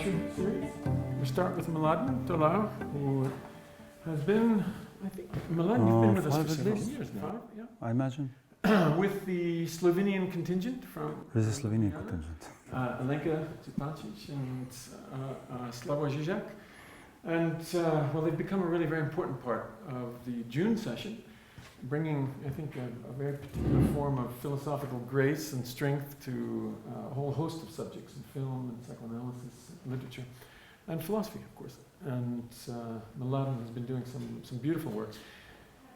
lecture series. We start with Mladen Dolar, who has been, I think, Mladen, you've been with us for several years now. 5, yeah. I imagine. With the Slovenian contingent from... There's a Slovenian contingent. Alenka Zupancic and Slavoj Žižek. And, well, they've become a really very important part of the June session, bringing, I think, a very particular form of philosophical grace and strength to a whole host of subjects in film and psychoanalysis, literature, and philosophy, of course. And Mladen has been doing some beautiful works.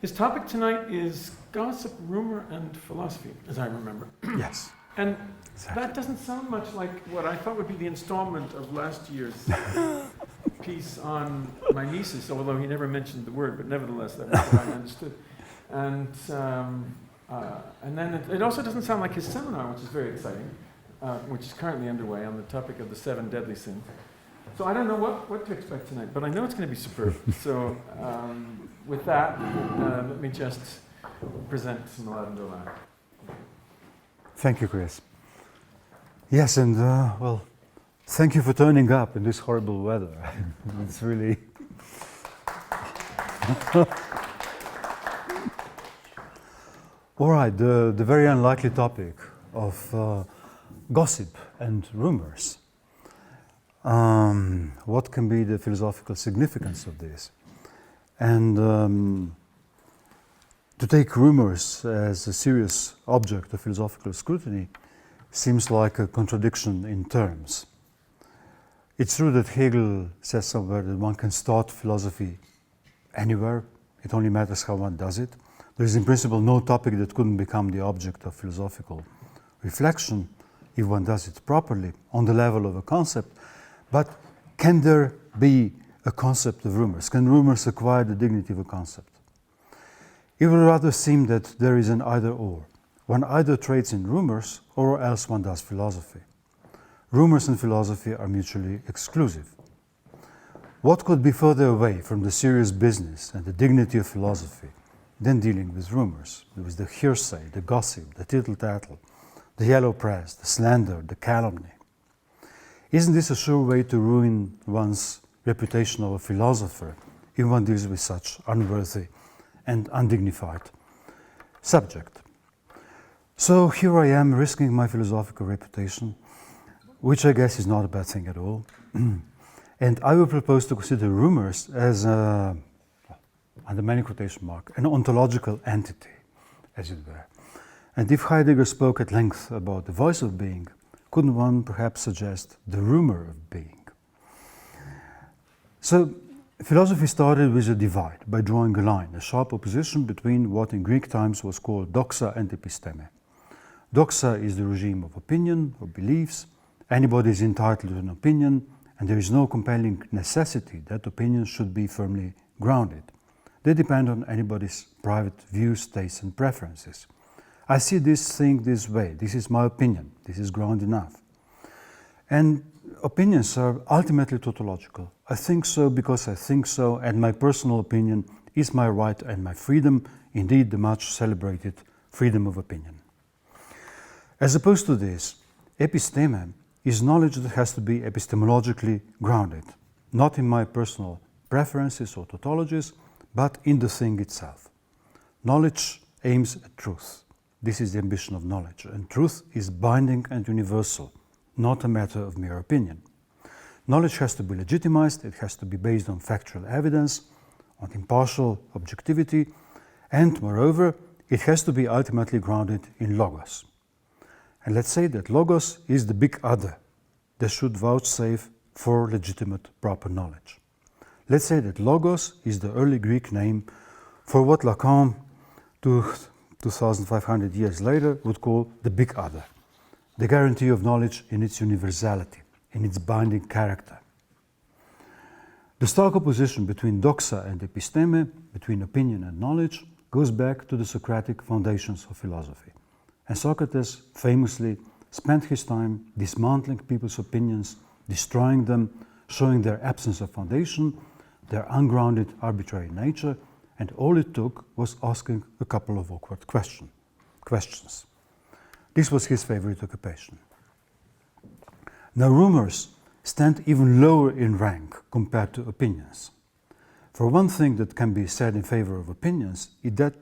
His topic tonight is gossip, rumor, and philosophy, as I remember. Yes. And exactly. That doesn't sound much like what I thought would be the installment of last year's piece on Mimesis, although he never mentioned the word, but nevertheless, that was what I understood. And then it also doesn't sound like his seminar, which is very exciting, which is currently underway on the topic of the 7 deadly sins. So I don't know what to expect tonight, but I know it's going to be superb. So with that, let me just present Mladen Dolar. Thank you, Chris. Yes, and well, thank you for turning up in this horrible weather. It's really... All right, the very unlikely topic of gossip and rumors. What can be the philosophical significance of this? And to take rumors as a serious object of philosophical scrutiny seems like a contradiction in terms. It's true that Hegel says somewhere that one can start philosophy anywhere. It only matters how one does it. There is in principle no topic that couldn't become the object of philosophical reflection if one does it properly on the level of a concept. But can there be a concept of rumors? Can rumors acquire the dignity of a concept? It would rather seem that there is an either-or. One either trades in rumors or else one does philosophy. Rumors and philosophy are mutually exclusive. What could be further away from the serious business and the dignity of philosophy than dealing with rumors, with the hearsay, the gossip, the tittle-tattle, the yellow press, the slander, the calumny? Isn't this a sure way to ruin one's reputation of a philosopher if one deals with such unworthy and undignified subject? So here I am risking my philosophical reputation, which I guess is not a bad thing at all. And I will propose to consider rumors as under many quotation marks, an ontological entity, as it were. And if Heidegger spoke at length about the voice of being, couldn't one perhaps suggest the rumor of being? So philosophy started with a divide by drawing a line, a sharp opposition between what in Greek times was called doxa and episteme. Doxa is the regime of opinion or beliefs. Anybody is entitled to an opinion, and there is no compelling necessity that opinions should be firmly grounded. They depend on anybody's private views, tastes, and preferences. I see this thing this way. This is my opinion. This is ground enough. And opinions are ultimately tautological. I think so because I think so, and my personal opinion is my right and my freedom, indeed the much celebrated freedom of opinion. As opposed to this, episteme is knowledge that has to be epistemologically grounded, not in my personal preferences or tautologies, but in the thing itself. Knowledge aims at truth. This is the ambition of knowledge, and truth is binding and universal, not a matter of mere opinion. Knowledge has to be legitimized, it has to be based on factual evidence, on impartial objectivity, and moreover, it has to be ultimately grounded in logos. And let's say that logos is the big other that should vouchsafe for legitimate proper knowledge. Let's say that logos is the early Greek name for what Lacan, 2,500 years later, would call the big other, the guarantee of knowledge in its universality, in its binding character. The stark opposition between doxa and episteme, between opinion and knowledge, goes back to the Socratic foundations of philosophy. And Socrates famously spent his time dismantling people's opinions, destroying them, showing their absence of foundation, their ungrounded arbitrary nature, and all it took was asking a couple of awkward questions. This was his favorite occupation. Now rumors stand even lower in rank compared to opinions. For one thing that can be said in favor of opinions is that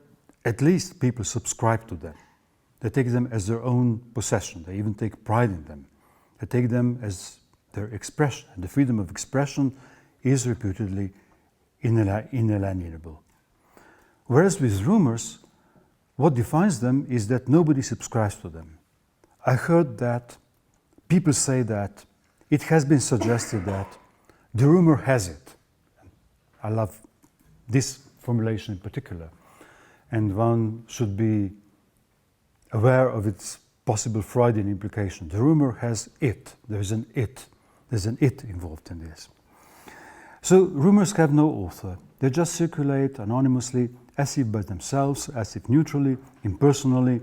at least people subscribe to them. They take them as their own possession. They even take pride in them. They take them as their expression. And the freedom of expression is reputedly inalienable. Whereas with rumors, what defines them is that nobody subscribes to them. I heard that people say that it has been suggested that the rumor has it. I love this formulation in particular. And one should be aware of its possible Freudian implication. The rumor has it. There's an it. There's an it involved in this. So rumors have no author. They just circulate anonymously, as if by themselves, as if neutrally, impersonally,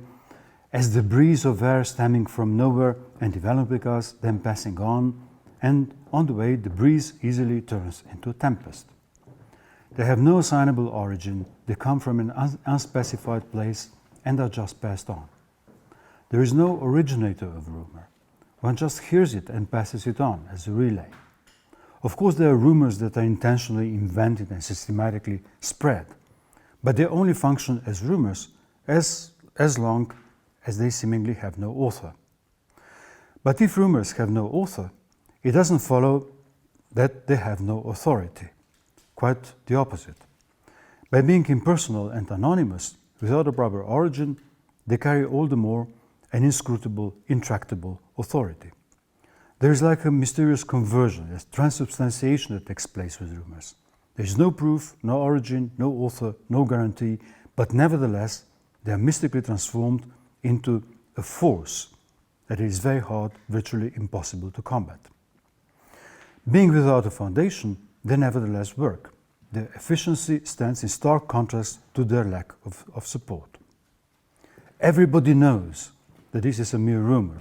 as the breeze of air stemming from nowhere and developing us, then passing on, and on the way the breeze easily turns into a tempest. They have no assignable origin, they come from an unspecified place and are just passed on. There is no originator of rumor. One just hears it and passes it on as a relay. Of course, there are rumors that are intentionally invented and systematically spread, but they only function as rumors as long as they seemingly have no author. But if rumors have no author, it doesn't follow that they have no authority. Quite the opposite. By being impersonal and anonymous, without a proper origin, they carry all the more an inscrutable, intractable authority. There is like a mysterious conversion, a transubstantiation that takes place with rumors. There is no proof, no origin, no author, no guarantee, but nevertheless, they are mystically transformed into a force that it is very hard, virtually impossible to combat. Being without a foundation, they nevertheless work. Their efficiency stands in stark contrast to their lack of support. Everybody knows that this is a mere rumor,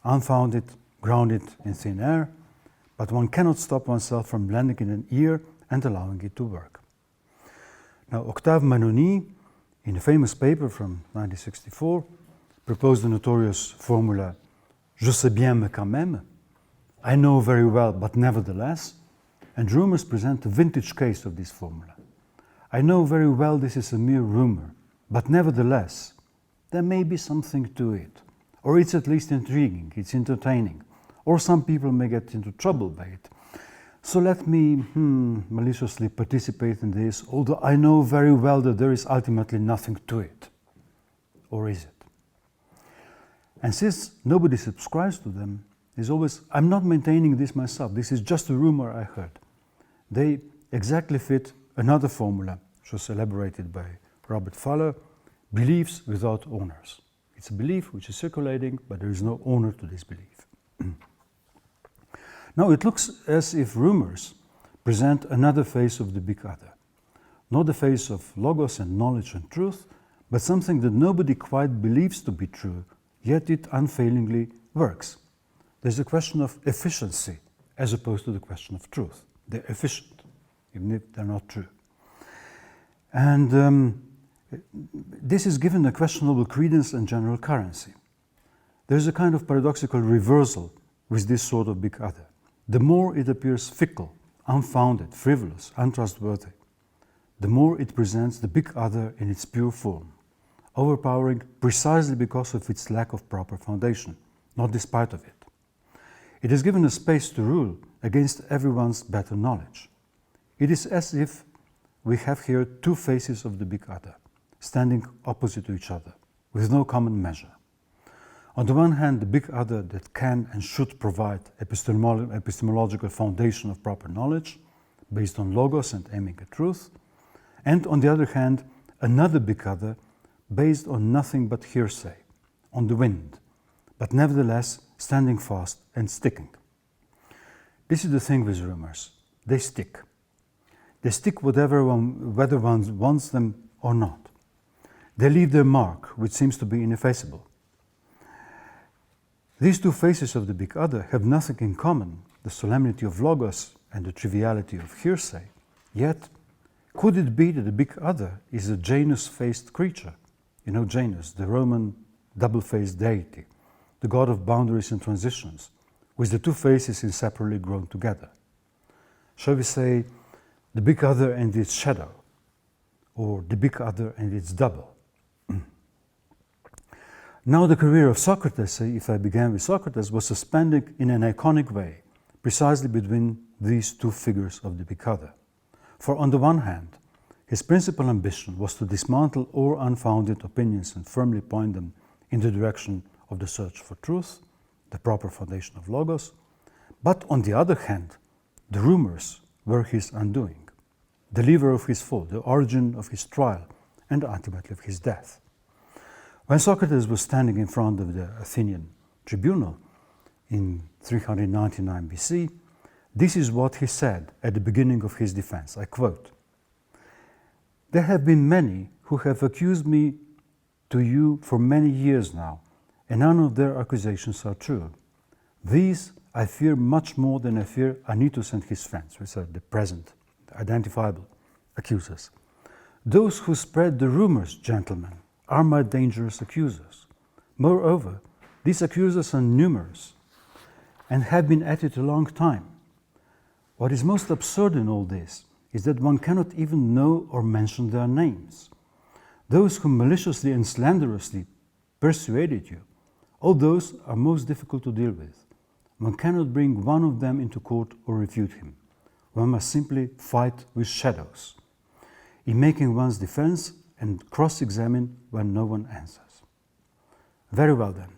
unfounded, grounded in thin air, but one cannot stop oneself from lending it an ear and allowing it to work. Now, Octave Manoni, in a famous paper from 1964, proposed the notorious formula, je sais bien mais quand même, I know very well, but nevertheless, and rumors present a vintage case of this formula. I know very well this is a mere rumor, but nevertheless, there may be something to it, or it's at least intriguing, it's entertaining, or some people may get into trouble by it. So let me maliciously participate in this, although I know very well that there is ultimately nothing to it. Or is it? And since nobody subscribes to them, there's always, I'm not maintaining this myself, this is just a rumor I heard. They exactly fit another formula, which was elaborated by Robert Fuller, beliefs without owners. It's a belief which is circulating, but there is no owner to this belief. Now it looks as if rumors present another face of the big other. Not the face of logos and knowledge and truth, but something that nobody quite believes to be true, yet it unfailingly works. There's a question of efficiency as opposed to the question of truth. They're efficient, even if they're not true. And this is given a questionable credence and general currency. There's a kind of paradoxical reversal with this sort of big other. The more it appears fickle, unfounded, frivolous, untrustworthy, the more it presents the big other in its pure form, overpowering precisely because of its lack of proper foundation, not despite of it. It is given a space to rule against everyone's better knowledge. It is as if we have here two faces of the big other, standing opposite to each other, with no common measure. On the one hand, the big other that can and should provide epistemological foundation of proper knowledge, based on logos and aiming at truth, and on the other hand, another big other based on nothing but hearsay, on the wind, but nevertheless standing fast and sticking. This is the thing with rumors. They stick. They stick whether one wants them or not. They leave their mark, which seems to be ineffaceable. These two faces of the big other have nothing in common, the solemnity of logos and the triviality of hearsay. Yet, could it be that the big other is a Janus-faced creature? You know Janus, the Roman double-faced deity, the god of boundaries and transitions, with the two faces inseparably grown together. Shall we say, the big other and its shadow, or the big other and its double? Now the career of Socrates, if I began with Socrates, was suspended in an iconic way, precisely between these two figures of the big other. For on the one hand, his principal ambition was to dismantle all unfounded opinions and firmly point them in the direction of the search for truth, the proper foundation of logos. But on the other hand, the rumors were his undoing, the lever of his fall, the origin of his trial, and ultimately of his death. When Socrates was standing in front of the Athenian tribunal in 399 BC, this is what he said at the beginning of his defense. I quote, "There have been many who have accused me to you for many years now, and none of their accusations are true. These I fear much more than I fear Anytus and his friends," which are the present, identifiable accusers. "Those who spread the rumors, gentlemen, are my dangerous accusers. Moreover, these accusers are numerous and have been at it a long time. What is most absurd in all this is that one cannot even know or mention their names. Those who maliciously and slanderously persuaded you, all those are most difficult to deal with. One cannot bring one of them into court or refute him. One must simply fight with shadows, in making one's defense and cross-examine when no one answers. Very well then,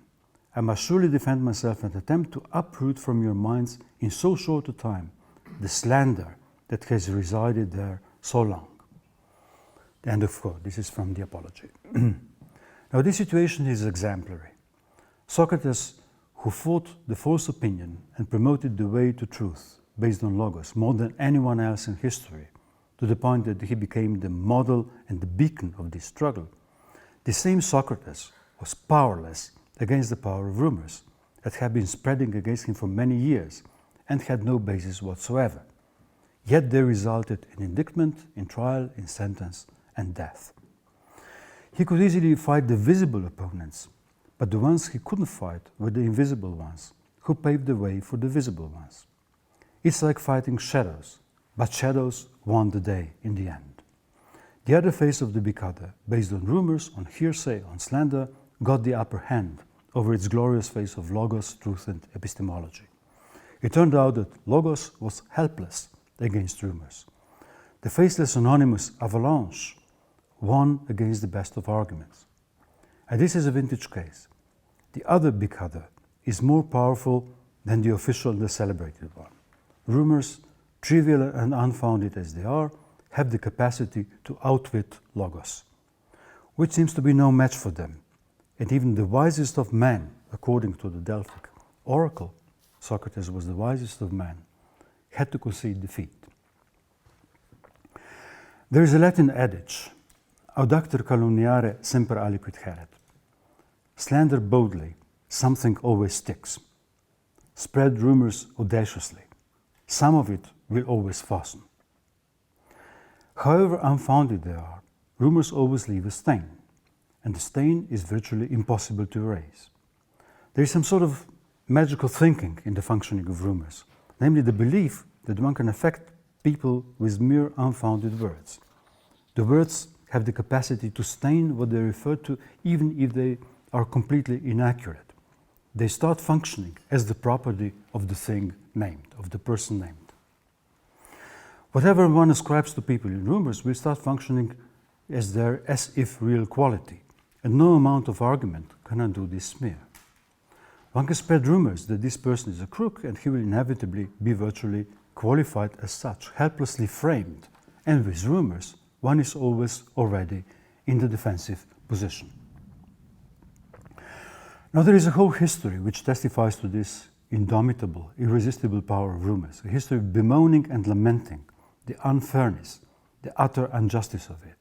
I must surely defend myself and attempt to uproot from your minds in so short a time the slander that has resided there so long." End of quote. This is from the Apology. Now this situation is exemplary. Socrates, who fought the false opinion and promoted the way to truth based on logos more than anyone else in history, to the point that he became the model and the beacon of this struggle, the same Socrates was powerless against the power of rumors that had been spreading against him for many years and had no basis whatsoever. Yet they resulted in indictment, in trial, in sentence, and death. He could easily fight the visible opponents, but the ones he couldn't fight were the invisible ones, who paved the way for the visible ones. It's like fighting shadows, but shadows won the day in the end. The other face of the big other, based on rumors, on hearsay, on slander, got the upper hand over its glorious face of logos, truth, and epistemology. It turned out that logos was helpless against rumors. The faceless anonymous avalanche won against the best of arguments. And this is a vintage case. The other big other is more powerful than the official and the celebrated one. Rumors, trivial and unfounded as they are, have the capacity to outwit logos, which seems to be no match for them. And even the wisest of men, according to the Delphic oracle, Socrates was the wisest of men, had to concede defeat. There is a Latin adage, "Audacitor calumniare semper aliquid heret." Slander boldly, something always sticks. Spread rumors audaciously, some of it will always fasten. However unfounded they are, rumors always leave a stain, and the stain is virtually impossible to erase. There is some sort of magical thinking in the functioning of rumors, namely the belief that one can affect people with mere unfounded words. The words have the capacity to stain what they refer to, even if they are completely inaccurate. They start functioning as the property of the thing named, of the person named. Whatever one ascribes to people in rumors will start functioning as their as-if real quality, and no amount of argument can undo this smear. One can spread rumors that this person is a crook, and he will inevitably be virtually qualified as such, helplessly framed, and with rumors, one is always already in the defensive position. Now there is a whole history which testifies to this indomitable, irresistible power of rumors, a history of bemoaning and lamenting the unfairness, the utter injustice of it.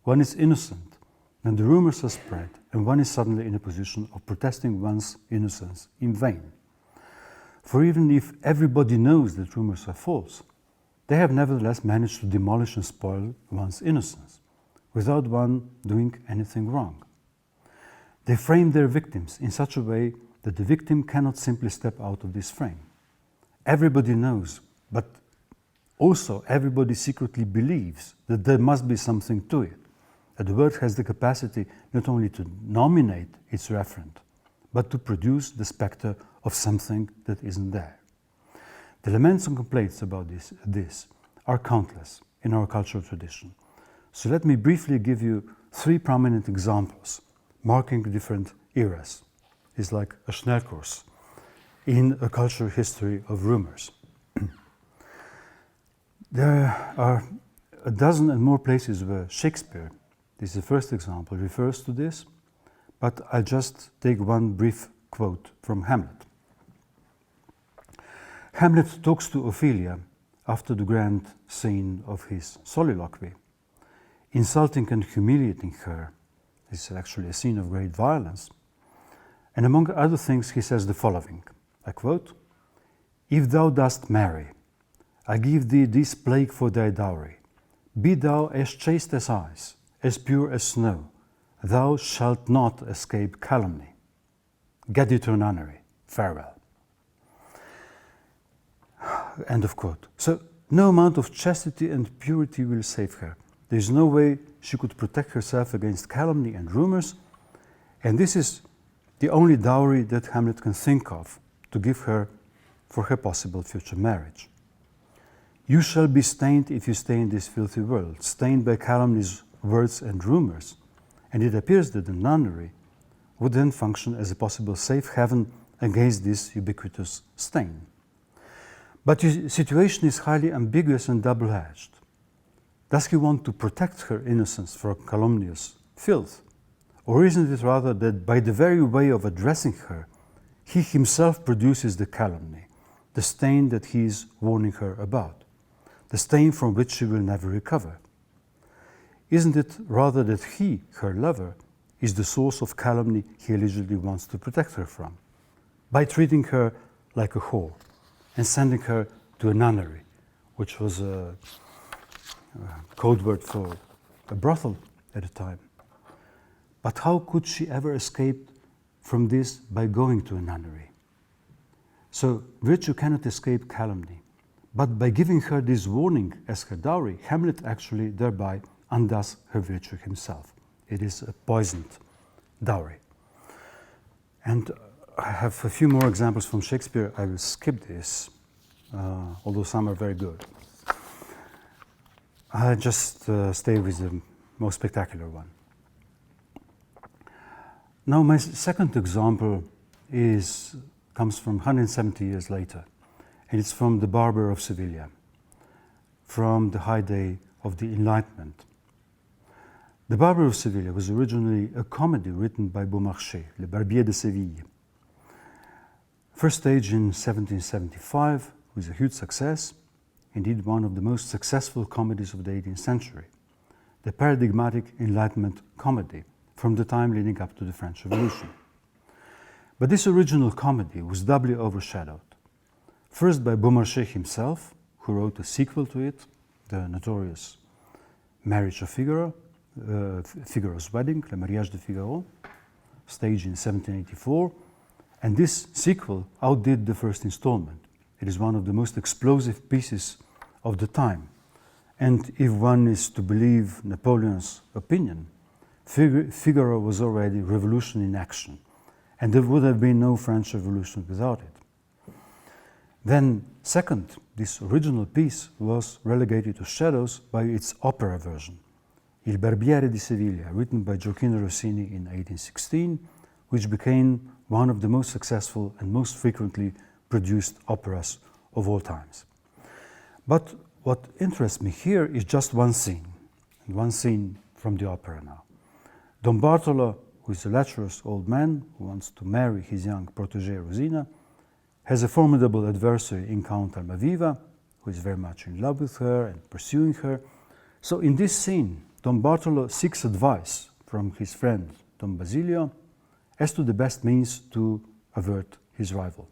One is innocent, and the rumors are spread, and one is suddenly in a position of protesting one's innocence in vain. For even if everybody knows that rumors are false, they have nevertheless managed to demolish and spoil one's innocence, without one doing anything wrong. They frame their victims in such a way that the victim cannot simply step out of this frame. Everybody knows, but also everybody secretly believes that there must be something to it, that the word has the capacity not only to nominate its referent, but to produce the spectre of something that isn't there. The laments and complaints about this are countless in our cultural tradition. So let me briefly give you 3 prominent examples marking different eras. It's like a Schnellkurs in a cultural history of rumors. There are a dozen and more places where Shakespeare, this is the first example, refers to this, but I'll just take one brief quote from Hamlet. Hamlet talks to Ophelia after the grand scene of his soliloquy, insulting and humiliating her. This is actually a scene of great violence. And among other things, he says the following, I quote, "If thou dost marry, I give thee this plague for thy dowry. Be thou as chaste as ice, as pure as snow. Thou shalt not escape calumny. Get thee to a nunnery. Farewell." End of quote. So no amount of chastity and purity will save her. There is no way she could protect herself against calumny and rumors, and this is the only dowry that Hamlet can think of to give her for her possible future marriage. "You shall be stained if you stay in this filthy world, stained by calumnies, words, and rumors." And it appears that the nunnery would then function as a possible safe haven against this ubiquitous stain. But the situation is highly ambiguous and double-edged. Does he want to protect her innocence from calumnious filth? Or isn't it rather that by the very way of addressing her, he himself produces the calumny, the stain that he is warning her about, the stain from which she will never recover? Isn't it rather that he, her lover, is the source of calumny he allegedly wants to protect her from, by treating her like a whore and sending her to a nunnery, which was a code word for a brothel at the time? But how could she ever escape from this by going to a nunnery? So virtue cannot escape calumny, but by giving her this warning as her dowry, Hamlet actually thereby undoes her virtue himself. It is a poisoned dowry. And I have a few more examples from Shakespeare. I will skip this, although some are very good. I'll just stay with the most spectacular one. Now, my second example comes from 170 years later, and it's from The Barber of Seville, from the heyday of the Enlightenment. The Barber of Seville was originally a comedy written by Beaumarchais, Le Barbier de Séville. First staged in 1775 with a huge success, indeed one of the most successful comedies of the 18th century, the paradigmatic Enlightenment comedy from the time leading up to the French Revolution. But this original comedy was doubly overshadowed, first by Beaumarchais himself, who wrote a sequel to it, the notorious Marriage of Figaro, Figaro's Wedding, Le Mariage de Figaro, staged in 1784, and this sequel outdid the first installment. It is one of the most explosive pieces of the time, and if one is to believe Napoleon's opinion, Figaro was already revolution in action, and there would have been no French Revolution without it. Then, second, this original piece was relegated to shadows by its opera version, Il Barbiere di Sevilla, written by Gioacchino Rossini in 1816, which became one of the most successful and most frequently produced operas of all times. But what interests me here is just one scene from the opera now. Don Bartolo, who is a lecherous old man who wants to marry his young protégée Rosina, has a formidable adversary in Count Almaviva, who is very much in love with her and pursuing her. So in this scene, Don Bartolo seeks advice from his friend Don Basilio as to the best means to avert his rival.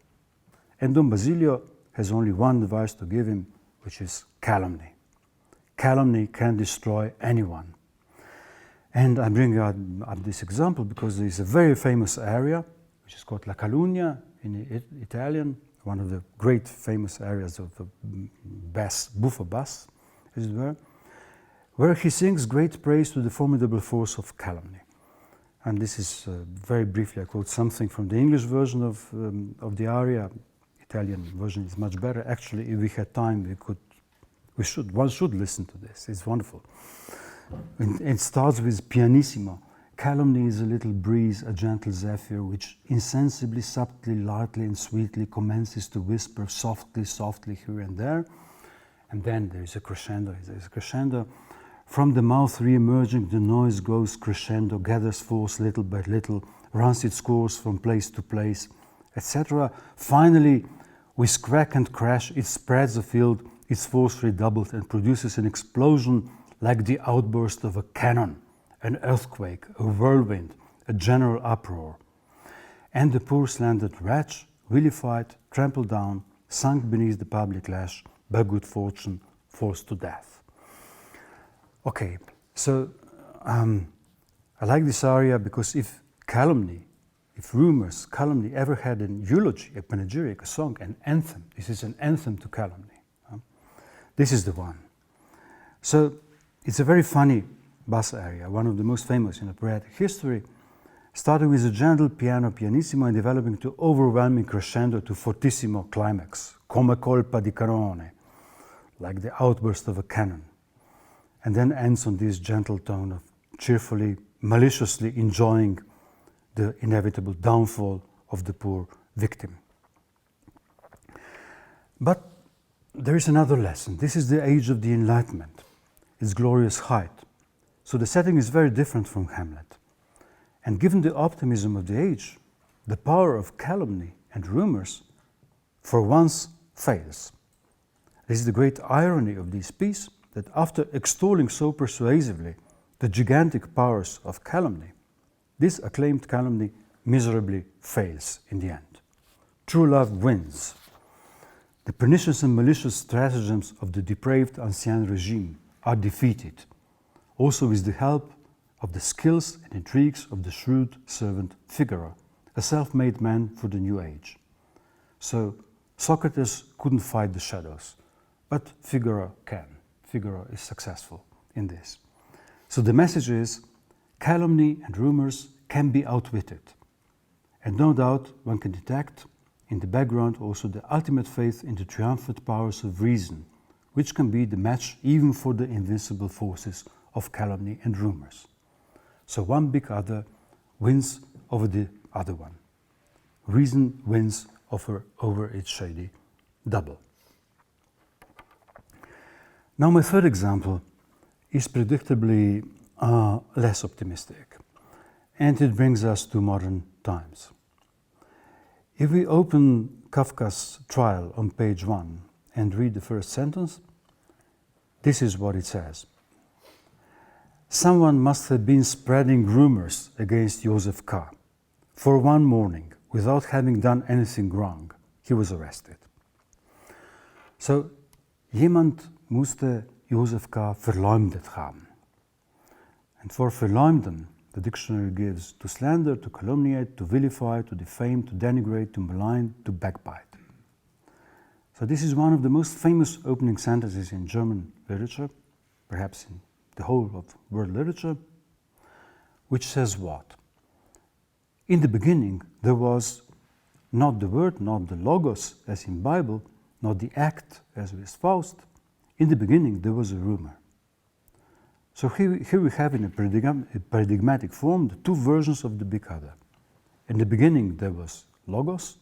And Don Basilio has only one advice to give him, which is calumny. Calumny can destroy anyone. And I'm bringing up this example because there is a very famous aria which is called La Calunnia in Italian, one of the great famous areas of the buffo bass, as it were, where he sings great praise to the formidable force of calumny. And this is very briefly, I quote something from the English version of the aria. Italian version is much better. Actually, if we had time, one should listen to this. It's wonderful. It starts with pianissimo. Calumny is a little breeze, a gentle zephyr, which insensibly, subtly, lightly, and sweetly commences to whisper softly, softly here and there. And then there is a crescendo. There is a crescendo. From the mouth re-emerging, the noise goes crescendo, gathers force little by little, runs its course from place to place, etc. Finally, with crack and crash, it spreads afield, its force redoubled, and produces an explosion like the outburst of a cannon, an earthquake, a whirlwind, a general uproar. And the poor slandered wretch, vilified, trampled down, sunk beneath the public lash, by good fortune, forced to death. Okay, so I like this aria because if rumors, calumny ever had an eulogy, a panegyric, a song, an anthem, this is an anthem to calumny. This is the one. So it's a very funny bass aria, one of the most famous in operatic history, starting with a gentle pianissimo and developing to overwhelming crescendo to fortissimo climax, come colpa di cannone, like the outburst of a cannon, and then ends on this gentle tone of cheerfully, maliciously enjoying the inevitable downfall of the poor victim. But there is another lesson. This is the age of the Enlightenment, its glorious height. So the setting is very different from Hamlet. And given the optimism of the age, the power of calumny and rumors for once fails. This is the great irony of this piece, that after extolling so persuasively the gigantic powers of calumny, this acclaimed calumny miserably fails in the end. True love wins. The pernicious and malicious stratagems of the depraved ancien regime are defeated, also with the help of the skills and intrigues of the shrewd servant Figaro, a self-made man for the new age. So Socrates couldn't fight the shadows, but Figaro can. Figaro is successful in this. So the message is, calumny and rumors can be outwitted. And no doubt one can detect in the background also the ultimate faith in the triumphant powers of reason, which can be the match even for the invincible forces of calumny and rumors. So one big other wins over the other one. Reason wins over its shady double. Now my third example is predictably less optimistic, and it brings us to modern times. If we open Kafka's Trial on page 1 and read the first sentence, this is what it says. Someone must have been spreading rumors against Joseph K. For one morning, without having done anything wrong, he was arrested. So, jemand musste Joseph K. verleumdet haben. And for verleumden, the dictionary gives to slander, to calumniate, to vilify, to defame, to denigrate, to malign, to backbite. So this is one of the most famous opening sentences in German literature, perhaps in the whole of world literature, which says what? In the beginning, there was not the word, not the logos, as in Bible, not the act, as with Faust. In the beginning, there was a rumor. So here we have in a paradigmatic form the two versions of the big other. In the beginning, there was logos,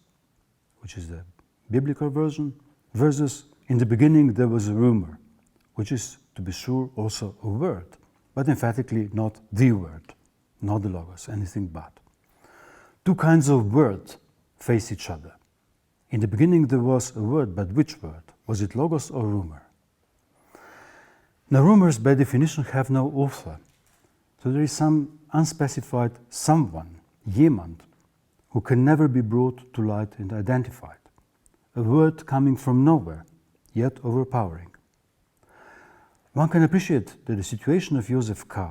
which is the biblical version, versus in the beginning, there was a rumor, which is, to be sure, also a word, but emphatically not the word, not the logos, anything but. Two kinds of words face each other. In the beginning, there was a word, but which word? Was it logos or rumor? Now, rumors, by definition, have no author. So there is some unspecified someone, jemand, who can never be brought to light and identified. A word coming from nowhere, yet overpowering. One can appreciate that the situation of Joseph K.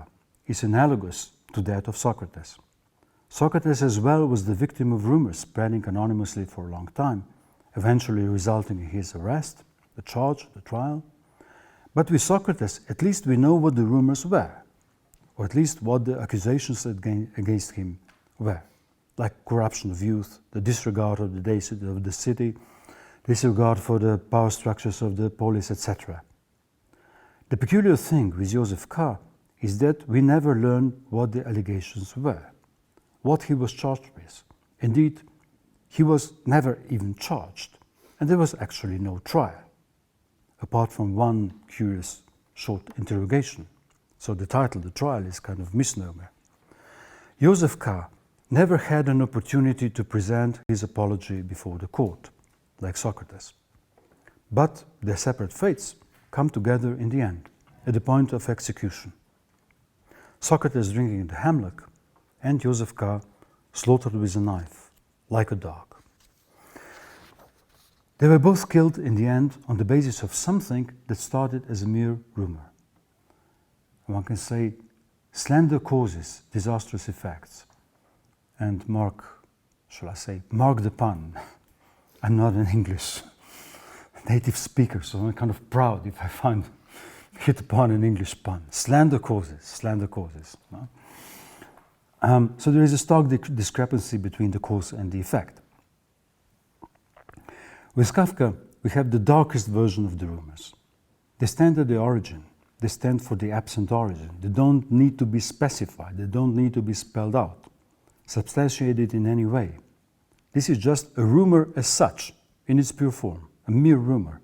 is analogous to that of Socrates. Socrates as well was the victim of rumors spreading anonymously for a long time, eventually resulting in his arrest, the charge, the trial. But with Socrates, at least we know what the rumors were, or at least what the accusations against him were, like corruption of youth, the disregard of the days of the city, disregard for the power structures of the polis, etc. The peculiar thing with Joseph K. is that we never learn what the allegations were, what he was charged with. Indeed, he was never even charged, and there was actually no trial, apart from one curious short interrogation. So the title, the trial, is kind of misnomer. Joseph K. never had an opportunity to present his apology before the court, like Socrates. But their separate fates come together in the end, at the point of execution. Socrates drinking the Hamlet, and Joseph K. slaughtered with a knife, like a dog. They were both killed in the end on the basis of something that started as a mere rumor. One can say slander causes disastrous effects. And mark the pun. I'm not an English native speaker, so I'm kind of proud if I hit upon an English pun. Slander causes. No? So there is a stark discrepancy between the cause and the effect. With Kafka, we have the darkest version of the rumors. They stand at the origin. They stand for the absent origin. They don't need to be specified. They don't need to be spelled out, substantiated in any way. This is just a rumor as such, in its pure form, a mere rumor.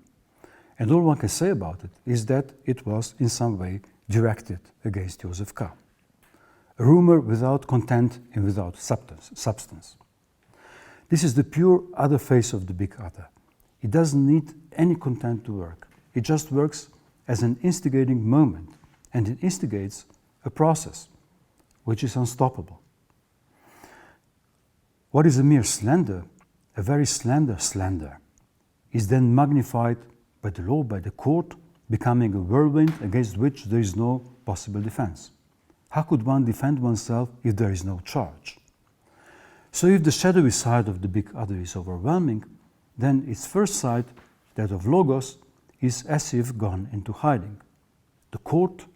And all one can say about it is that it was in some way directed against Joseph K. A rumor without content and without substance. This is the pure other face of the big other. It doesn't need any content to work. It just works as an instigating moment, and it instigates a process which is unstoppable. What is a mere slander, a very slander, is then magnified by the law, by the court, becoming a whirlwind against which there is no possible defense. How could one defend oneself if there is no charge? So if the shadowy side of the big other is overwhelming, then its first side, that of Logos, is as if gone into hiding. The court,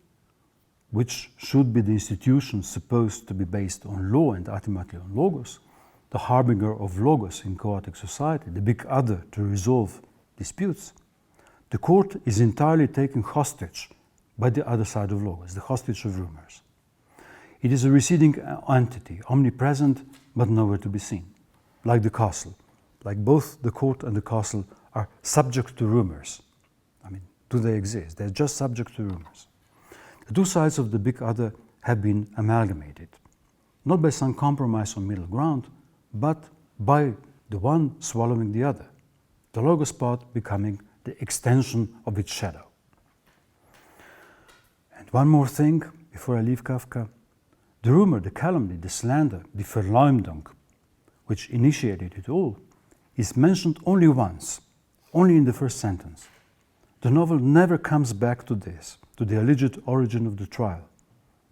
which should be the institution supposed to be based on law and ultimately on Logos, the harbinger of Logos in chaotic society, the big other to resolve disputes, the court is entirely taken hostage by the other side of Logos, the hostage of rumors. It is a receding entity, omnipresent but nowhere to be seen, like the castle. Like both the court and the castle are subject to rumors. Do they exist? They're just subject to rumors. The two sides of the big other have been amalgamated, not by some compromise on middle ground, but by the one swallowing the other, the Logos part becoming the extension of its shadow. And one more thing before I leave Kafka. The rumor, the calumny, the slander, the Verleumdung, which initiated it all, is mentioned only once, only in the first sentence. The novel never comes back to this, to the alleged origin of the trial.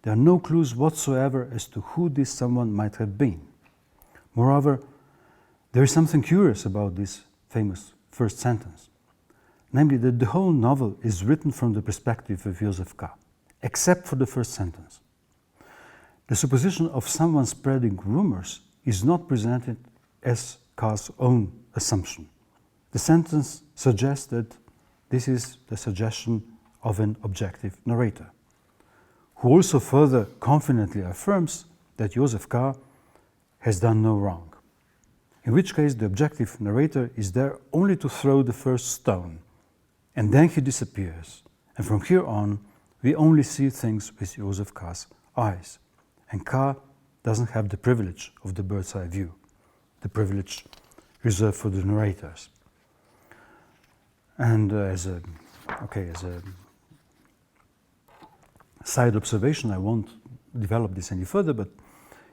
There are no clues whatsoever as to who this someone might have been. Moreover, there is something curious about this famous first sentence, namely that the whole novel is written from the perspective of Joseph K., except for the first sentence. The supposition of someone spreading rumors is not presented as K's own assumption. The sentence suggests that this is the suggestion of an objective narrator, who also further confidently affirms that Joseph K. has done no wrong, in which case the objective narrator is there only to throw the first stone, and then he disappears, and from here on we only see things with Joseph K.'s eyes, and K. doesn't have the privilege of the bird's eye view, the privilege reserved for the narrators. And as a side observation, I won't develop this any further, but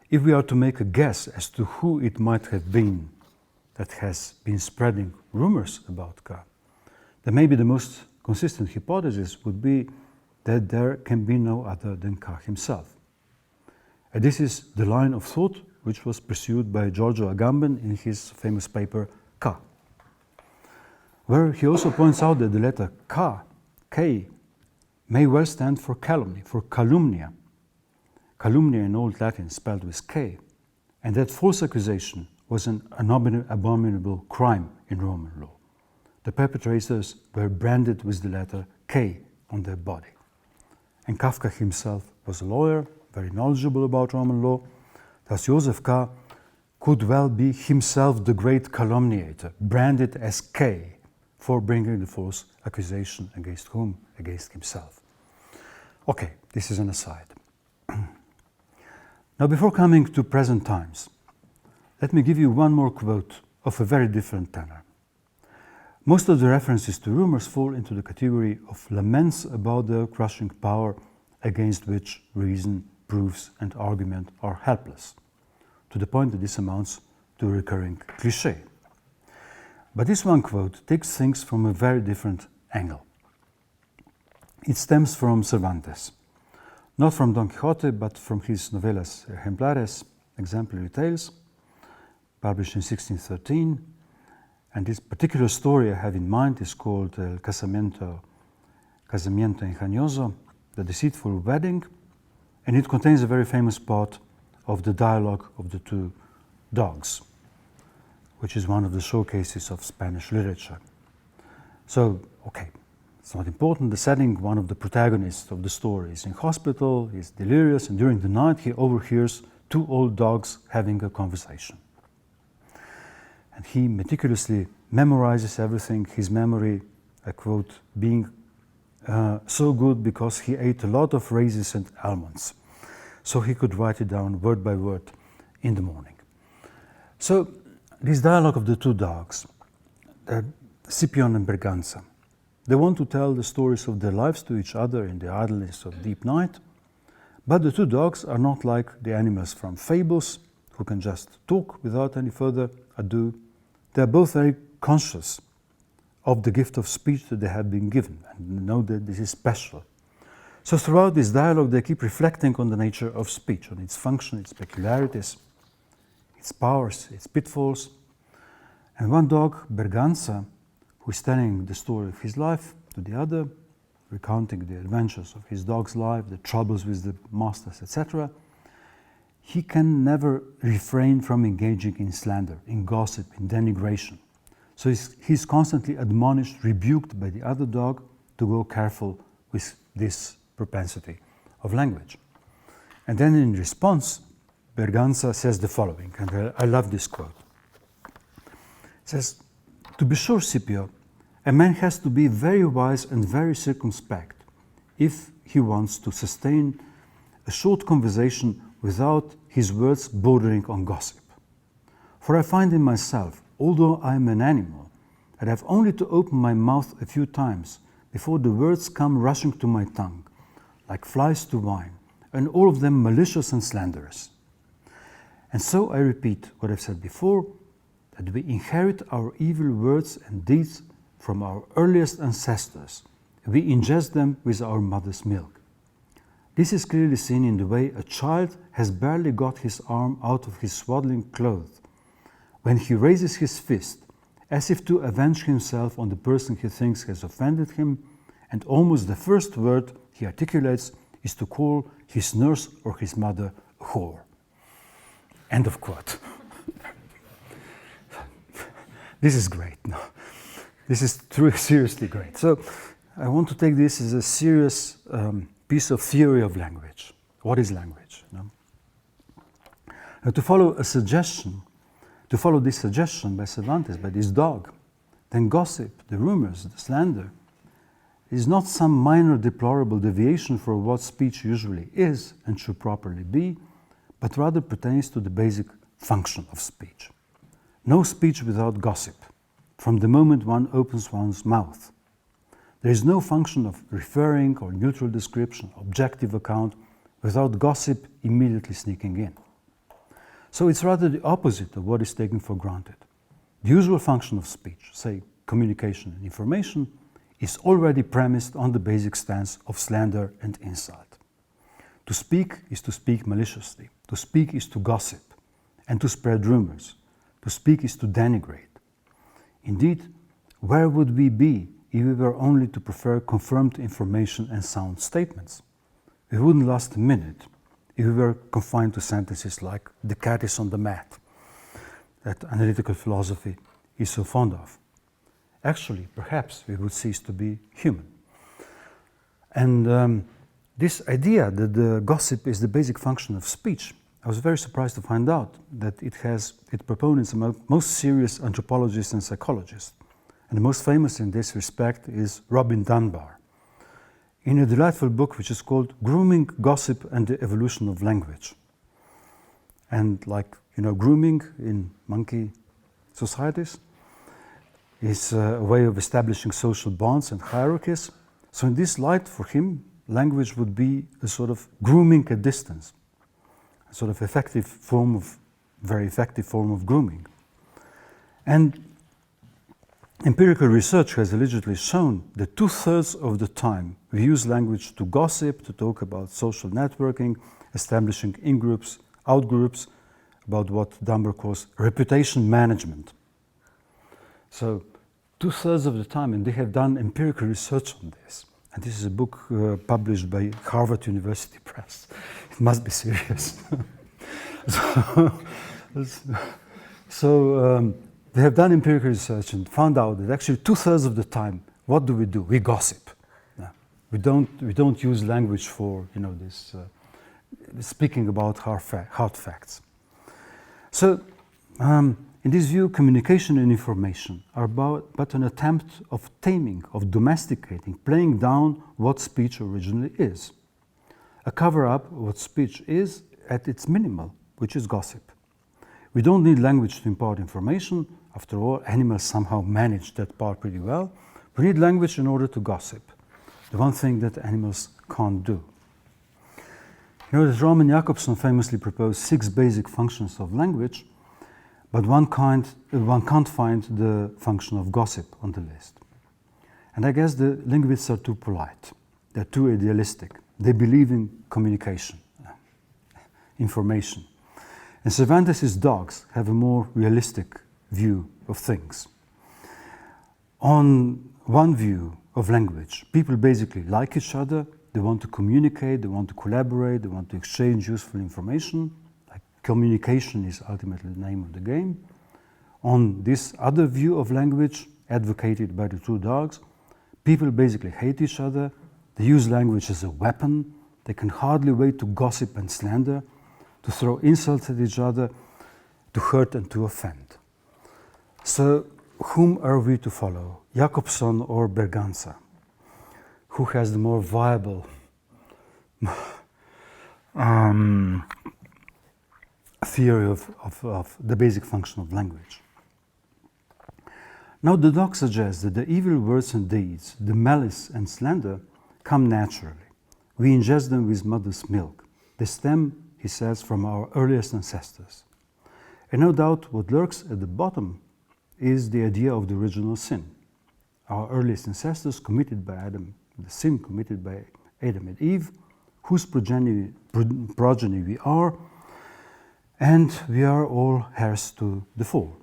if we are to make a guess as to who it might have been that has been spreading rumors about K, then maybe the most consistent hypothesis would be that there can be no other than K himself. And this is the line of thought which was pursued by Giorgio Agamben in his famous paper K, where he also points out that the letter K, may well stand for calumny, for calumnia. Calumnia in Old Latin spelled with K, and that false accusation was an abominable crime in Roman law. The perpetrators were branded with the letter K on their body. And Kafka himself was a lawyer, very knowledgeable about Roman law. Thus Joseph K. could well be himself the great calumniator, branded as K for bringing the false accusation against whom? Against himself. Okay, this is an aside. Now, before coming to present times, let me give you one more quote of a very different tenor. Most of the references to rumors fall into the category of laments about the crushing power against which reason, proofs, and argument are helpless, to the point that this amounts to a recurring cliché. But this one quote takes things from a very different angle. It stems from Cervantes, not from Don Quixote, but from his novelas Ejemplares, Exemplary Tales, published in 1613. And this particular story I have in mind is called El Casamiento Ingenioso, the deceitful wedding, and it contains a very famous part of the dialogue of the two dogs, which is one of the showcases of Spanish literature. So, okay, it's not important. The setting, one of the protagonists of the story is in hospital, he's delirious, and during the night he overhears two old dogs having a conversation. And he meticulously memorizes everything, his memory, I quote, being so good because he ate a lot of raisins and almonds. So he could write it down word by word in the morning. So this dialogue of the two dogs, Scipion and Berganza, they want to tell the stories of their lives to each other in the idleness of deep night, but the two dogs are not like the animals from fables who can just talk without any further ado. They are both very conscious of the gift of speech that they have been given and know that this is special. So throughout this dialogue they keep reflecting on the nature of speech, on its function, its peculiarities, its powers, its pitfalls. And one dog, Berganza, who is telling the story of his life to the other, recounting the adventures of his dog's life, the troubles with the masters, etc., he can never refrain from engaging in slander, in gossip, in denigration. So he's constantly admonished, rebuked by the other dog to go careful with this propensity of language. And then in response, Berganza says the following, and I love this quote. It says, "To be sure, Scipio, a man has to be very wise and very circumspect if he wants to sustain a short conversation without his words bordering on gossip. For I find in myself, although I am an animal, that I have only to open my mouth a few times before the words come rushing to my tongue, like flies to wine, and all of them malicious and slanderous. And so I repeat what I've said before, that we inherit our evil words and deeds from our earliest ancestors. We ingest them with our mother's milk. This is clearly seen in the way a child has barely got his arm out of his swaddling clothes, when he raises his fist, as if to avenge himself on the person he thinks has offended him, and almost the first word he articulates is to call his nurse or his mother a whore." End of quote. This is great. No, this is truly, seriously great. So I want to take this as a serious piece of theory of language. What is language? No? Now, to follow this suggestion by Cervantes, by this dog, then gossip, the rumors, the slander, is not some minor deplorable deviation from what speech usually is and should properly be, but rather pertains to the basic function of speech. No speech without gossip, from the moment one opens one's mouth. There is no function of referring or neutral description, objective account, without gossip immediately sneaking in. So it's rather the opposite of what is taken for granted. The usual function of speech, say communication and information, is already premised on the basic stance of slander and insult. To speak is to speak maliciously. To speak is to gossip. and to spread rumors. To speak is to denigrate. Indeed, where would we be if we were only to prefer confirmed information and sound statements? We wouldn't last a minute if we were confined to sentences like "the cat is on the mat," that analytical philosophy is so fond of. Actually, perhaps we would cease to be human. And this idea that the gossip is the basic function of speech, I was very surprised to find out that it has its proponents among most serious anthropologists and psychologists. And the most famous in this respect is Robin Dunbar, in a delightful book which is called Grooming, Gossip and the Evolution of Language. And like, grooming in monkey societies is a way of establishing social bonds and hierarchies. So in this light, for him, language would be a sort of grooming at distance, a sort of very effective form of grooming. And empirical research has allegedly shown that 2/3 of the time we use language to gossip, to talk about social networking, establishing in-groups, out-groups, about what Dunbar calls reputation management. So 2/3 of the time, and they have done empirical research on this. And this is a book published by Harvard University Press. It must be serious. So they have done empirical research and found out that actually 2/3 of the time, what do? We gossip. Yeah. We don't use language for this speaking about hard facts. So in this view, communication and information are but an attempt of taming, of domesticating, playing down what speech originally is. A cover-up of what speech is at its minimal, which is gossip. We don't need language to impart information. After all, animals somehow manage that part pretty well. We need language in order to gossip, the one thing that animals can't do. That Roman Jakobson famously proposed 6 basic functions of language, but one can't find the function of gossip on the list. And I guess the linguists are too polite. They're too idealistic. They believe in communication, information. And Cervantes' dogs have a more realistic view of things. On one view of language, people basically like each other, they want to communicate, they want to collaborate, they want to exchange useful information. Like communication is ultimately the name of the game. On this other view of language, advocated by the 2 dogs, people basically hate each other, they use language as a weapon, they can hardly wait to gossip and slander, to throw insults at each other, to hurt and to offend. So, whom are we to follow, Jakobson or Berganza? Who has the more viable theory of the basic function of language? Now, the dog suggests that the evil words and deeds, the malice and slander, come naturally. We ingest them with mother's milk. They stem, he says, from our earliest ancestors. And no doubt what lurks at the bottom is the idea of the original sin. Our earliest ancestors committed by Adam, the sin committed by Adam and Eve, whose progeny we are, and we are all heirs to the fall.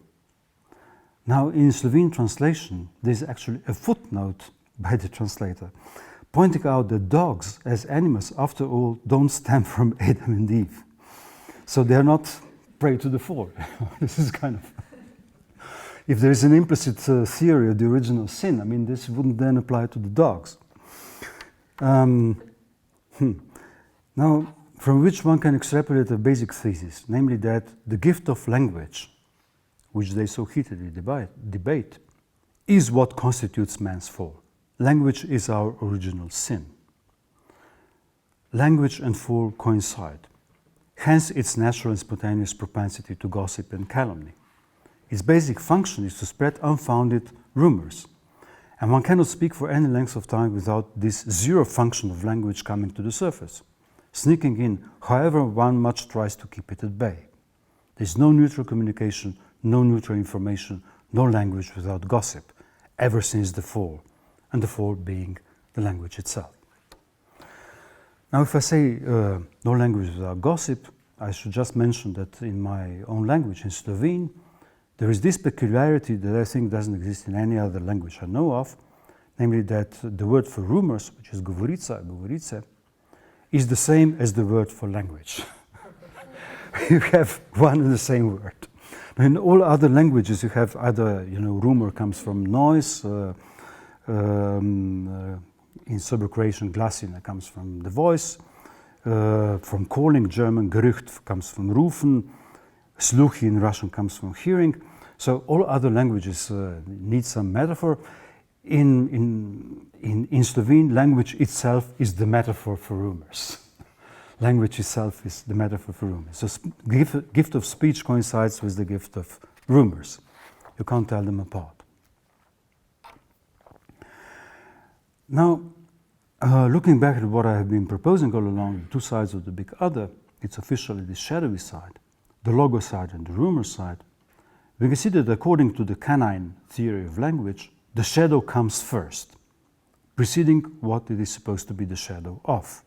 Now, in Slovene translation, there's actually a footnote by the translator pointing out that dogs, as animals, after all, don't stem from Adam and Eve. So they're not prey to the fall. This is kind of... If there is an implicit theory of the original sin, this wouldn't then apply to the dogs. Now, from which one can extrapolate a basic thesis, namely that the gift of language, which they so heatedly debate, is what constitutes man's fall. Language is our original sin. Language and fall coincide. Hence its natural and spontaneous propensity to gossip and calumny. Its basic function is to spread unfounded rumors. And one cannot speak for any length of time without this zero function of language coming to the surface, sneaking in however one much tries to keep it at bay. There is no neutral communication, no neutral information, no language without gossip, ever since the fall, and the fall being the language itself. Now, if I say no language without gossip, I should just mention that in my own language, in Slovene, there is this peculiarity that I think doesn't exist in any other language I know of, namely that the word for rumors, which is govorica, govorice, is the same as the word for language. You have one and the same word. In all other languages, you have either, rumor comes from noise. In Serbo-Croatian, glasina comes from the voice. From calling, German, Gerucht comes from rufen. Sluchi in Russian comes from hearing. So all other languages need some metaphor. In Slovene, language itself is the metaphor for rumors. Language itself is the metaphor for rumors. So gift of speech coincides with the gift of rumors. You can't tell them apart. Now, looking back at what I have been proposing all along, the two sides of the big other, it's officially the shadowy side, the logos side and the rumor side, we can see that according to the canine theory of language, the shadow comes first, preceding what it is supposed to be the shadow of.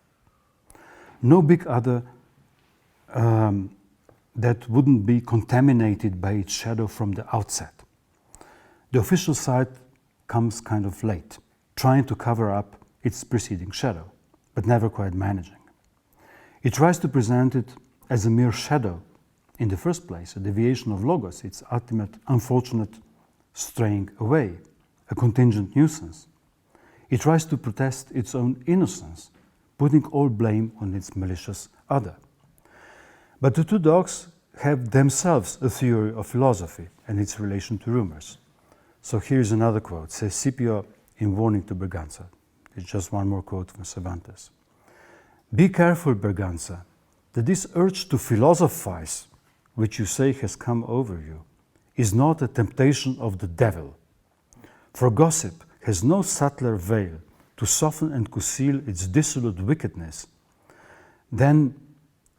No big other that wouldn't be contaminated by its shadow from the outset. The official side comes kind of late, trying to cover up its preceding shadow, but never quite managing. It tries to present it as a mere shadow in the first place, a deviation of logos, its ultimate unfortunate straying away, a contingent nuisance. It tries to protest its own innocence, putting all blame on its malicious other. But the two dogs have themselves a theory of philosophy and its relation to rumors. So here's another quote, says Scipio in Warning to Berganza. It's just one more quote from Cervantes. Be careful, Berganza, that this urge to philosophize, which you say has come over you, is not a temptation of the devil. For gossip has no subtler veil to soften and conceal its dissolute wickedness than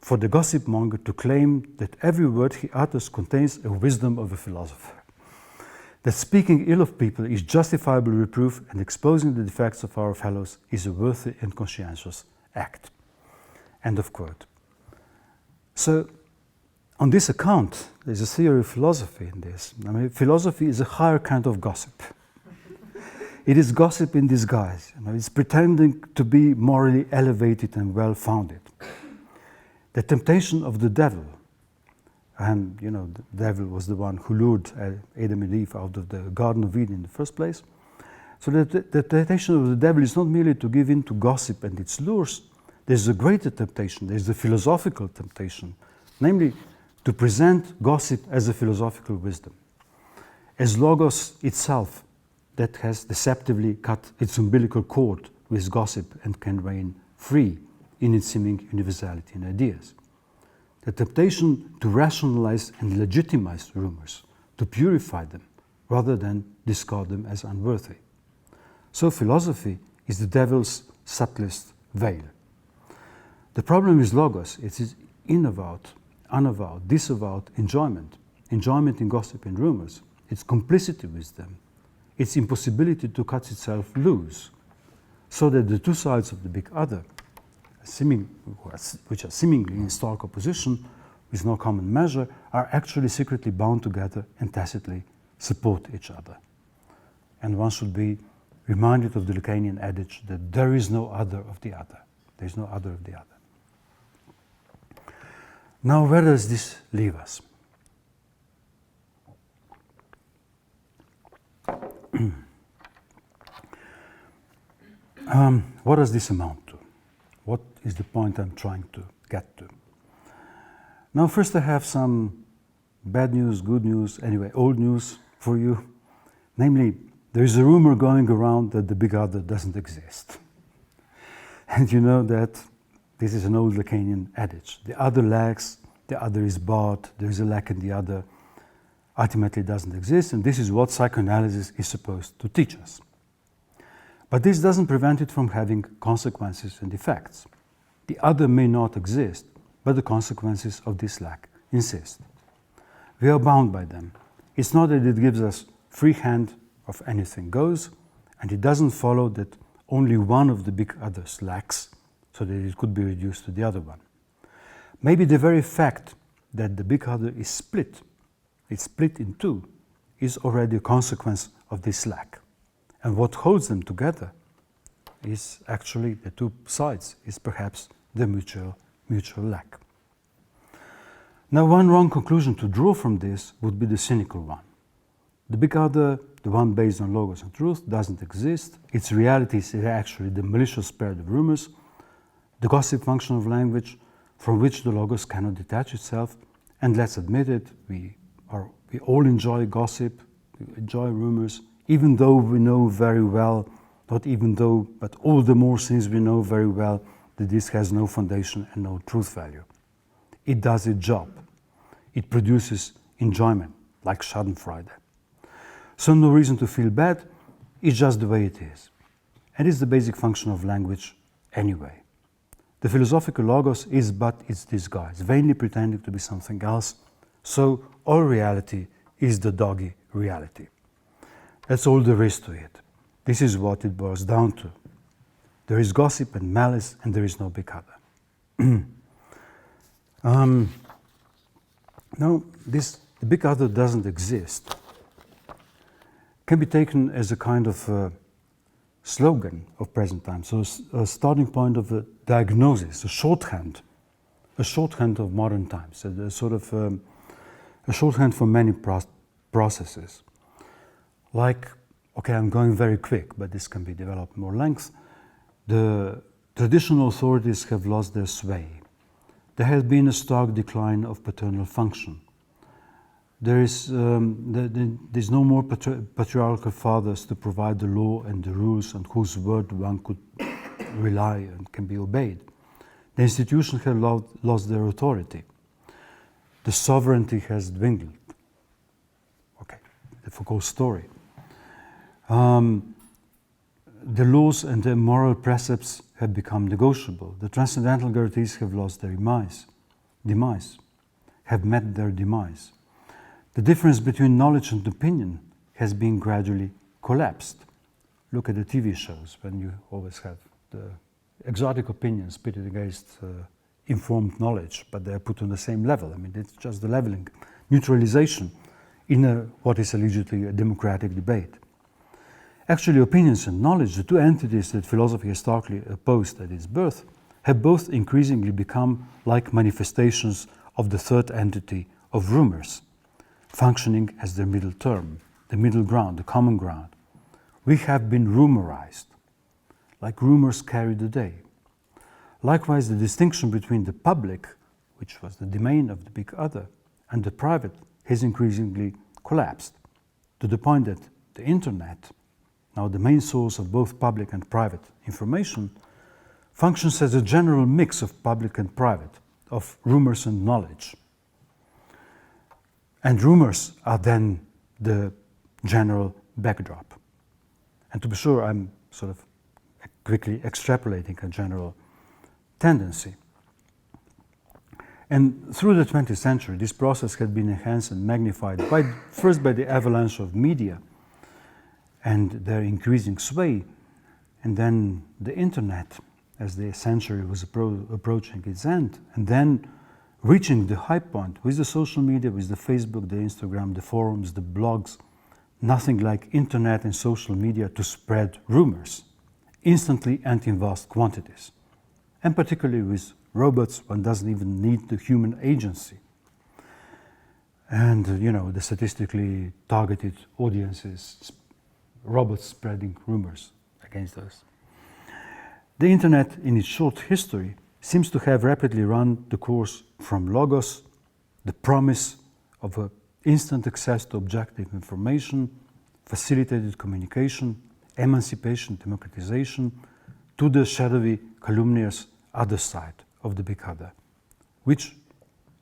for the gossip monger to claim that every word he utters contains a wisdom of a philosopher. That speaking ill of people is justifiable reproof and exposing the defects of our fellows is a worthy and conscientious act. End of quote. So, on this account, there's a theory of philosophy in this. I mean, philosophy is a higher kind of gossip. It is gossip in disguise. It's pretending to be morally elevated and well-founded. The temptation of the devil, and the devil was the one who lured Adam and Eve out of the Garden of Eden in the first place. So the temptation of the devil is not merely to give in to gossip and its lures. There's a greater temptation. There's the philosophical temptation, namely to present gossip as a philosophical wisdom, as logos itself that has deceptively cut its umbilical cord with gossip and can reign free in its seeming universality in ideas. The temptation to rationalize and legitimize rumors, to purify them, rather than discard them as unworthy. So philosophy is the devil's subtlest veil. The problem is logos. It is inavowed, unavowed, disavowed enjoyment in gossip and rumors, its complicity with them, its impossibility to cut itself loose, so that the two sides of the big other, which are seemingly in stark opposition with no common measure, are actually secretly bound together and tacitly support each other. And one should be reminded of the Lacanian adage that there is no other of the other. There is no other of the other. Now, where does this leave us? What does this amount to? What is the point I'm trying to get to? Now, first I have some bad news, good news, anyway, old news for you. Namely, there is a rumor going around that the big other doesn't exist. And you know that this is an old Lacanian adage. The other lacks, the other is bought, there is a lack in the other, ultimately doesn't exist, and this is what psychoanalysis is supposed to teach us. But this doesn't prevent it from having consequences and effects. The other may not exist, but the consequences of this lack insist. We are bound by them. It's not that it gives us free hand of anything goes, and it doesn't follow that only one of the big others lacks, so that it could be reduced to the other one. Maybe the very fact that the big other is split, it's split in two, is already a consequence of this lack. And what holds them together is actually the two sides, is perhaps the mutual lack. Now, one wrong conclusion to draw from this would be the cynical one. The big other, the one based on logos and truth, doesn't exist. Its reality is actually the malicious spread of rumors, the gossip function of language, from which the logos cannot detach itself. And let's admit it, we all enjoy gossip, we enjoy rumors, even though we know very well, not even though, but all the more since we know very well that this has no foundation and no truth value. It does its job. It produces enjoyment, like Schadenfreude. So no reason to feel bad, it's just the way it is. And it's the basic function of language anyway. The philosophical logos is but its disguise, vainly pretending to be something else. So all reality is the doggy reality. That's all there is to it. This is what it boils down to. There is gossip and malice, and there is no big other. Now, the big other doesn't exist. Can be taken as a kind of slogan of present times, so a starting point of a diagnosis, a shorthand of modern times, a sort of a shorthand for many processes. Like, okay, I'm going very quick, but this can be developed more length. The traditional authorities have lost their sway. There has been a stark decline of paternal function. There's no more patriarchal fathers to provide the law and the rules on whose word one could rely and can be obeyed. The institutions have lost their authority. The sovereignty has dwindled. Okay, the Foucault story. The laws and the moral precepts have become negotiable. The transcendental guarantees have lost their demise, have met their demise. The difference between knowledge and opinion has been gradually collapsed. Look at the TV shows when you always have the exotic opinions pitted against informed knowledge, but they are put on the same level. I mean, it's just the leveling, neutralization in what is allegedly a democratic debate. Actually, opinions and knowledge, the two entities that philosophy has starkly opposed at its birth, have both increasingly become like manifestations of the third entity of rumors, functioning as their middle term, the middle ground, the common ground. We have been rumorized, like rumors carry the day. Likewise, the distinction between the public, which was the domain of the big other, and the private has increasingly collapsed, to the point that the internet, now the main source of both public and private information, functions as a general mix of public and private, of rumors and knowledge. And rumors are then the general backdrop. And to be sure, I'm sort of quickly extrapolating a general tendency. And through the 20th century, this process had been enhanced and magnified first by the avalanche of media and their increasing sway, and then the internet as the century was approaching its end, and then reaching the high point with the social media, with the Facebook, the Instagram, the forums, the blogs. Nothing like internet and social media to spread rumors, instantly and in vast quantities. And particularly with robots, one doesn't even need the human agency. And, the statistically targeted audiences, robots spreading rumors against us. The internet, in its short history, seems to have rapidly run the course from logos, the promise of instant access to objective information, facilitated communication, emancipation, democratization, to the shadowy, calumnious other side of the big other, which,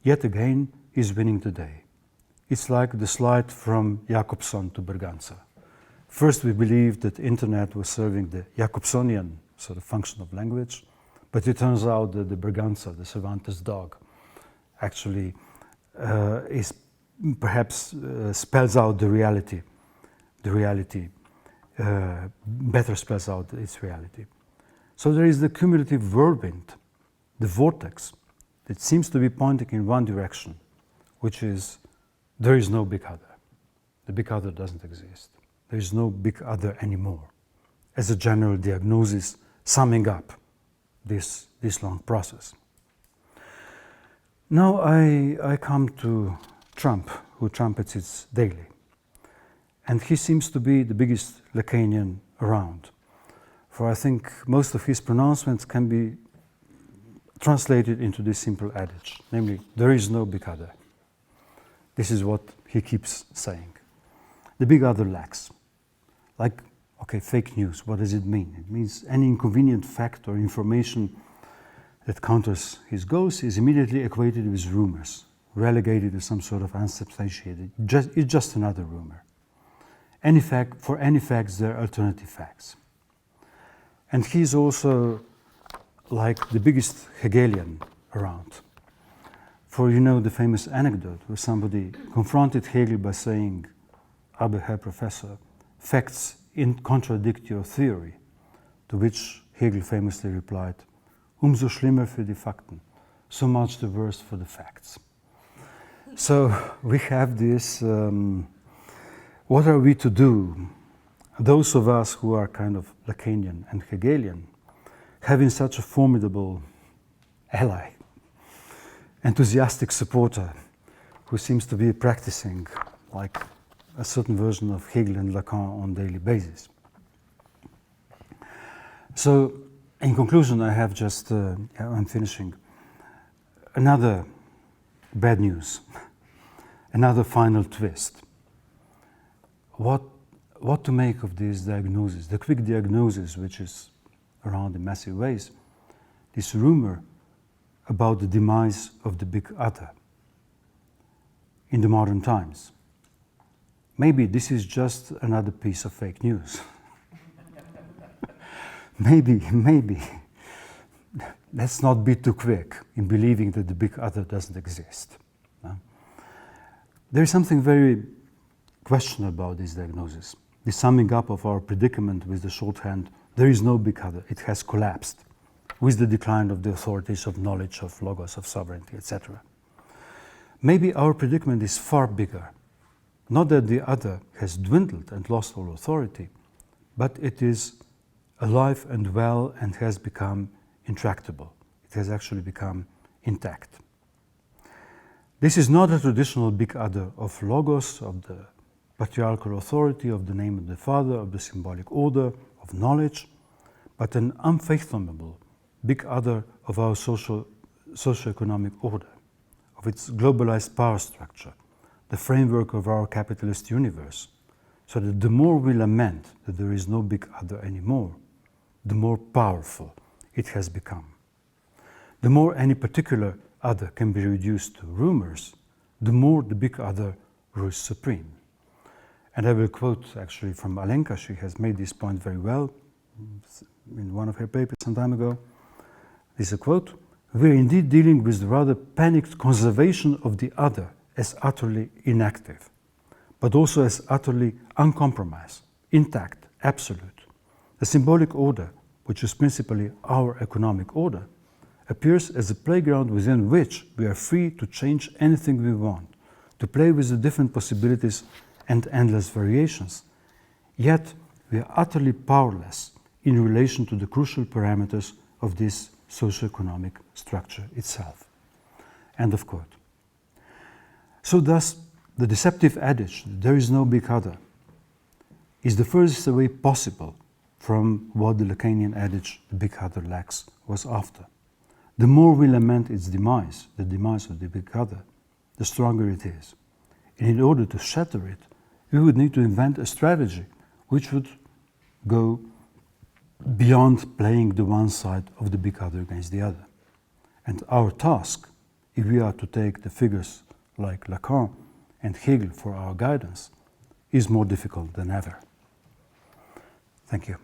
yet again, is winning the day. It's like the slide from Jacobson to Berganza. First, we believed that the internet was serving the Jacobsonian sort of function of language, but it turns out that the Berganza, the Cervantes dog, actually is perhaps spells out the reality, better spells out its reality. So there is the cumulative whirlwind, the vortex that seems to be pointing in one direction, which is there is no big other. The big other doesn't exist. There is no big other anymore, as a general diagnosis summing up this long process. Now I come to Trump, who trumpets it daily. And he seems to be the biggest Lacanian around. For I think most of his pronouncements can be translated into this simple adage, namely, there is no big other. This is what he keeps saying. The big other lacks. Like, okay, fake news, what does it mean? It means any inconvenient fact or information that counters his goals is immediately equated with rumors, relegated to some sort of unsubstantiated. It's just another rumor. For any facts, there are alternative facts. And he's also like the biggest Hegelian around. For you know the famous anecdote where somebody confronted Hegel by saying, "Aber Herr Professor, facts contradict your theory," to which Hegel famously replied, "Umso schlimmer für die Fakten," so much the worse for the facts. So we have this, what are we to do? Those of us who are kind of Lacanian and Hegelian, having such a formidable ally, enthusiastic supporter, who seems to be practicing like a certain version of Hegel and Lacan on a daily basis. So, in conclusion, I have just, I'm finishing, another bad news, another final twist. What to make of this diagnosis, the quick diagnosis which is around in massive ways, this rumor about the demise of the big other in the modern times. Maybe this is just another piece of fake news. maybe. Let's not be too quick in believing that the big other doesn't exist. There is something very questionable about this diagnosis. The summing up of our predicament with the shorthand, there is no big other, it has collapsed with the decline of the authorities of knowledge, of logos, of sovereignty, etc. Maybe our predicament is far bigger. Not that the other has dwindled and lost all authority, but it is alive and well and has become intractable. It has actually become intact. This is not a traditional big other of logos, of the patriarchal authority, of the name of the father, of the symbolic order, of knowledge, but an unfathomable big other of our socio-economic order, of its globalized power structure, the framework of our capitalist universe, so that the more we lament that there is no big other anymore, the more powerful it has become. The more any particular other can be reduced to rumors, the more the big other rules supreme. And I will quote actually from Alenka, she has made this point very well in one of her papers some time ago. This is a quote: "We are indeed dealing with the rather panicked conservation of the other as utterly inactive, but also as utterly uncompromised, intact, absolute. The symbolic order, which is principally our economic order, appears as a playground within which we are free to change anything we want, to play with the different possibilities and endless variations. Yet we are utterly powerless in relation to the crucial parameters of this socioeconomic structure itself." End of quote. So thus, the deceptive adage, "there is no big other," is the furthest away possible from what the Lacanian adage, "the big other lacks," was after. The more we lament its demise, the demise of the big other, the stronger it is. And in order to shatter it, we would need to invent a strategy which would go beyond playing the one side of the big other against the other. And our task, if we are to take the figures like Lacan and Hegel for our guidance, is more difficult than ever. Thank you.